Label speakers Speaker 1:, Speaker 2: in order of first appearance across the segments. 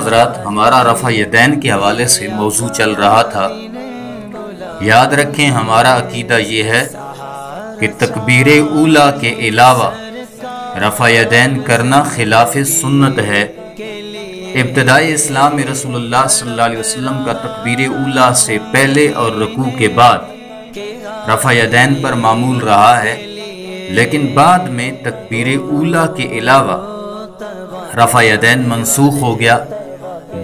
Speaker 1: हज़रात, हमारा रफ़ा यदैन के हवाले से मौजू चल रहा था। याद रखें, हमारा अकीदा ये है कि तकबीर ऊला के अलावा रफ़ा यदैन करना खिलाफ सुन्नत है। इब्तिदाई इस्लाम में रसूलुल्लाह सल्लल्लाहु अलैहि वसल्लम का तकबीर ऊला से पहले और रुकू के बाद रफ़ा यदैन पर मामूल रहा है, लेकिन बाद में तकबीर ऊला के अलावा रफ़ा यदैन मनसूख हो गया,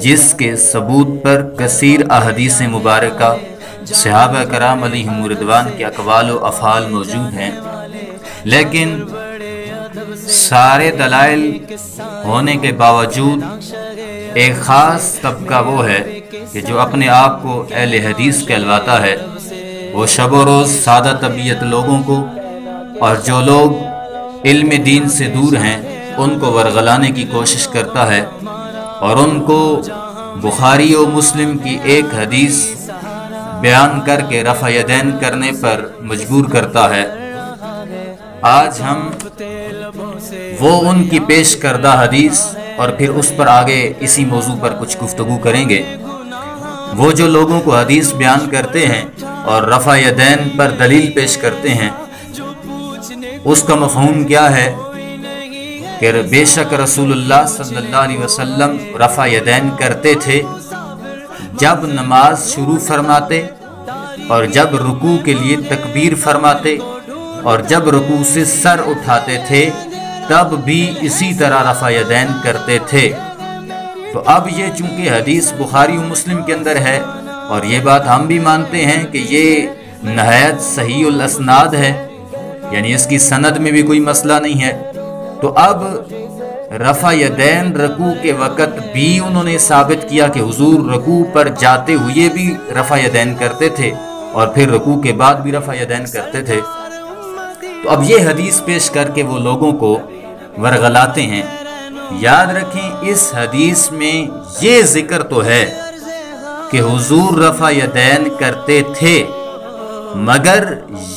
Speaker 1: जिसके सबूत पर कसीर अहदीस मुबारका सहाबा कराम अलैहिम रिदवान के अक़वाल व अफ़आल मौजूद हैं। लेकिन सारे दलाइल होने के बावजूद एक ख़ास तबका वो है कि जो अपने आप को अहले हदीस कहलवाता है, वो शब व रोज़ सादा तबीयत लोगों को और जो लोग इल्म दीन से दूर हैं उनको वरगलाने की कोशिश करता है और उनको बुखारी और मुस्लिम की एक हदीस बयान करके रफ़ा यदैन करने पर मजबूर करता है। आज हम वो उनकी पेश करदा हदीस और फिर उस पर आगे इसी मौजू पर कुछ गुफ्तगू करेंगे। वो जो लोगों को हदीस बयान करते हैं और रफ़ा यदैन पर दलील पेश करते हैं, उसका मफ़हूम क्या है कि बेशक रसूलुल्लाह सल्लल्लाहु अलैहि वसल्लम रफ़ा यदैन करते थे जब नमाज शुरू फरमाते और जब रुकू के लिए तकबीर फरमाते और जब रुकू से सर उठाते थे तब भी इसी तरह रफ़ा यदैन करते थे। तो अब ये चूँकि हदीस बुखारी और मुस्लिम के अंदर है और ये बात हम भी मानते हैं कि ये नहायत सहीउल अस्नाद है, यानी इसकी सनद में भी कोई मसला नहीं है, तो अब रफ़ा यदैन रकू के वक़्त भी उन्होंने साबित किया कि हुजूर रकू पर जाते हुए भी रफ़ा यदैन करते थे और फिर रकू के बाद भी रफ़ा यदैन करते थे। तो अब ये हदीस पेश करके वो लोगों को वरगलाते हैं। याद रखें, इस हदीस में ये जिक्र तो है कि हुजूर रफ़ा यदैन करते थे, मगर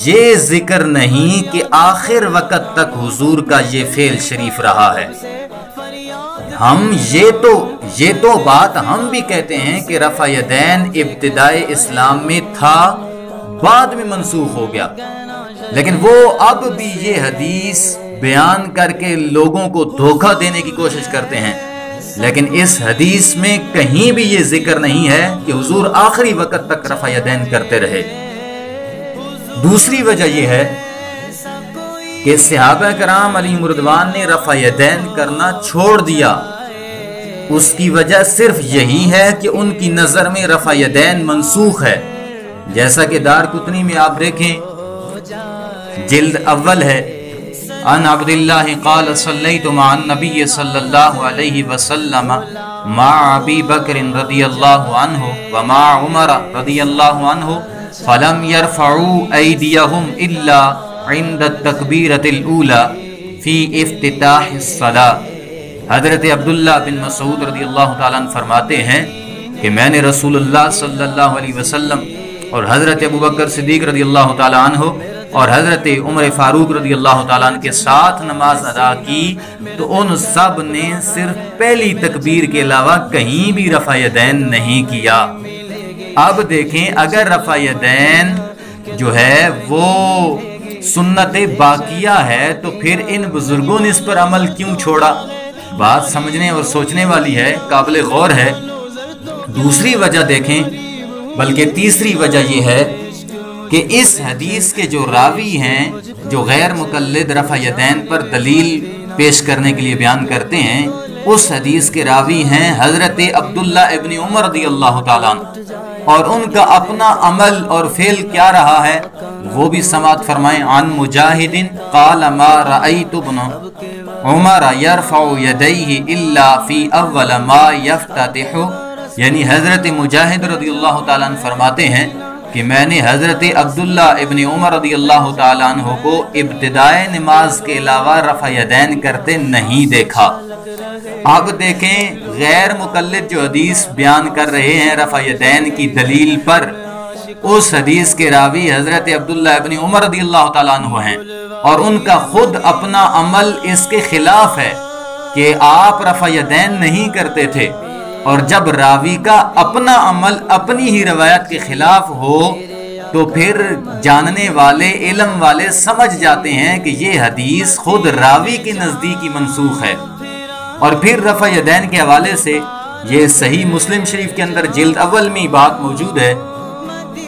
Speaker 1: ये जिक्र नहीं कि आखिर वक़्त तक हुजूर का ये फेल शरीफ रहा है। हम ये तो बात हम भी कहते हैं कि रफ़ा यदैन इब्तिदाए इस्लाम में था, बाद में मनसूख हो गया, लेकिन वो अब भी ये हदीस बयान करके लोगों को धोखा देने की कोशिश करते हैं। लेकिन इस हदीस में कहीं भी ये जिक्र नहीं है कि हुजूर आखिरी वक़्त तक रफ़ा यदैन करते रहे। दूसरी वजह यह है कि सहाबा कराम अलैहिम रिदवान ने रफ़ा यदैन करना छोड़ दिया। उसकी वजह सिर्फ यही है कि उनकी नज़र में रफ़ा यदैन मनसूख है। जैसा कि दारकुतनी में आप देखें, जिल्द अव्वल है, अन अब्दुल्लाह क़ाल सल्लैतु मअन नबी सल्लल्लाहु अलैहि वसल्लम मा अबी बकर रदियल्लाहु अन्हु व मा उमर रदियल्लाहु अन्हु फलम यरफ़ऊ ऐदियहुम इल्ला इंद तकबीरतिल ऊला फी इफ्तिताहिस सलाह। हज़रत अब्दुल्लाह बिन मसूद रदियल्लाहु ताला अन्हु फरमाते हैं कि मैंने रसूलुल्लाह सल्लल्लाहु अलैहि वसल्लम और हज़रत अबू बकर सिद्दीक़ रदियल्लाहु ताला अन्हु और हज़रत उमर फ़ारूक रदियल्लाहु ताला अन्हु के साथ नमाज अदा की, तो उन सब ने सिर्फ पहली तकबीर के अलावा कहीं भी रफ़ा यदैन नहीं किया। अब देखें, अगर रफ़ा यदैन जो है वो सुन्नत बाकिया है तो फिर इन बुजुर्गों ने इस पर अमल क्यों छोड़ा? बात समझने और सोचने वाली है, काबिल गौर है। दूसरी वजह देखें, बल्कि तीसरी वजह यह है कि इस हदीस के जो रावी हैं, जो गैर मुक़ल्लिद रफ़ा यदैन पर दलील पेश करने के लिए बयान करते हैं, उस हदीस के रावी हैं हज़रत अब्दुल्ला इब्न उमर रदियल्लाहु ताला अन्हु, और उनका अपना अमल और फेल क्या रहा है वो भी समात फरमाएं। अन मुजाहिदिन क़ाल मा रअयतु इब्न उमर यरफ़उ यदैहि इल्ला फ़ी अव्वल मा यफ्ततिहु, यानी हज़रत मुजाहिद रदियल्लाहु ताला अन्हु फरमाते हैं कि मैंने हज़रत अब्दुल्ला इब्न उमर रदियल्लाहु ताला अन्हु को इब्तिदाए नमाज के अलावा रफ़ा यदैन करते नहीं देखा। अब देखें, गैर मुक़ल्लिद जो हदीस बयान कर रहे हैं रफ़ा यदैन की दलील पर, उस हदीस के रावी हज़रत अब्दुल्ला इब्न उमर रदियल्लाहु ताला अन्हु हैं और उनका खुद अपना अमल इसके खिलाफ है कि आप रफ़ा यदैन नहीं करते थे। اور جب راوی کا اپنا عمل اپنی ہی روایت کے خلاف ہو تو پھر جاننے والے علم والے سمجھ جاتے ہیں کہ یہ حدیث خود راوی کے نزدیک ہی منسوخ ہے۔ اور پھر رفع یدین کے حوالے سے یہ صحیح مسلم شریف کے اندر جلد اول میں بات موجود ہے،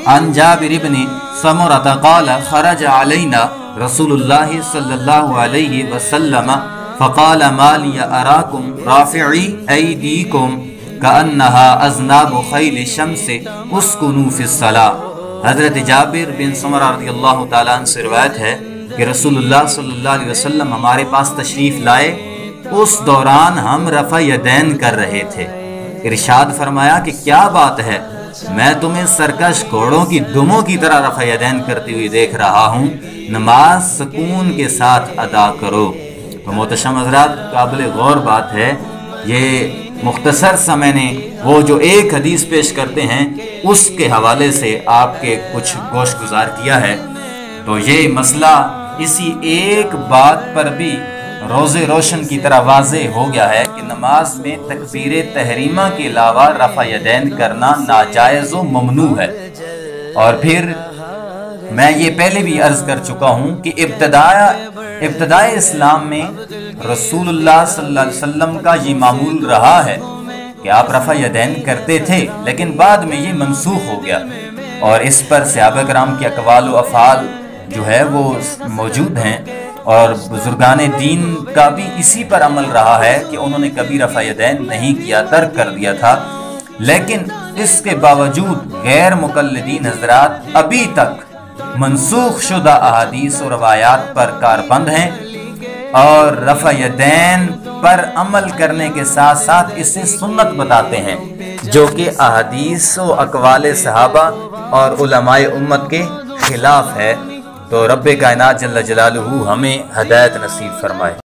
Speaker 1: عن جابر بن سمرہ قال خرج علینا رسول اللہ صلی اللہ علیہ وسلم فقال ما لی اراکم رافعی ایدیکم کأنها اذناب خیل الشمس اسکنوا فی الصلاۃ۔ حضرت جابر بن سمرہ رضی اللہ تعالیٰ عنہ سے روایت ہے کہ رسول اللہ صلی اللہ علیہ وسلم ہمارے پاس تشریف لائے، اس دوران ہم رفع یدین کر رہے تھے۔ ارشاد فرمایا کہ کیا بات ہے، میں تمہیں سرکش گھوڑوں کی دموں کی طرح رفع یدین کرتی ہوئی دیکھ رہا ہوں، نماز سکون کے ساتھ ادا کرو۔ تو محتشم حضرات، قابل غور بات ہے، یہ مختصر سا میں نے وہ جو ایک حدیث پیش کرتے ہیں اس کے حوالے سے آپ کے کچھ گوش گزار کیا ہے۔ تو یہ مسئلہ اسی ایک بات پر بھی روز روشن کی طرح واضح ہو گیا ہے کہ نماز میں تکبیر تحریمہ کے علاوہ رفع یدین کرنا ناجائز و ممنوع ہے۔ اور پھر میں یہ پہلے بھی عرض کر چکا ہوں کہ ابتدائے اسلام میں رسول اللہ صلی اللہ علیہ وسلم کا یہ معمول رہا ہے کہ آپ رفع یدین کرتے تھے، لیکن بعد میں یہ منسوخ ہو گیا، اور اس پر صحابہ کرام کے اقوال و افعال جو ہے وہ موجود ہیں، اور بزرگان دین کا بھی اسی پر عمل رہا ہے کہ انہوں نے کبھی رفع یدین نہیں کیا، ترک کر دیا تھا۔ لیکن اس کے باوجود غیر مقلدین حضرات ابھی تک منسوخ شدہ احادیث و روایات پر کاربند ہیں، اور رفع یدین پر عمل کرنے کے ساتھ ساتھ اسے سنت بتاتے ہیں، جو کہ احادیث و اقوال صحابہ اور علماء امت کے خلاف ہے۔ تو رب کائنات جل جلالہ ہمیں ہدایت نصیب فرمائے۔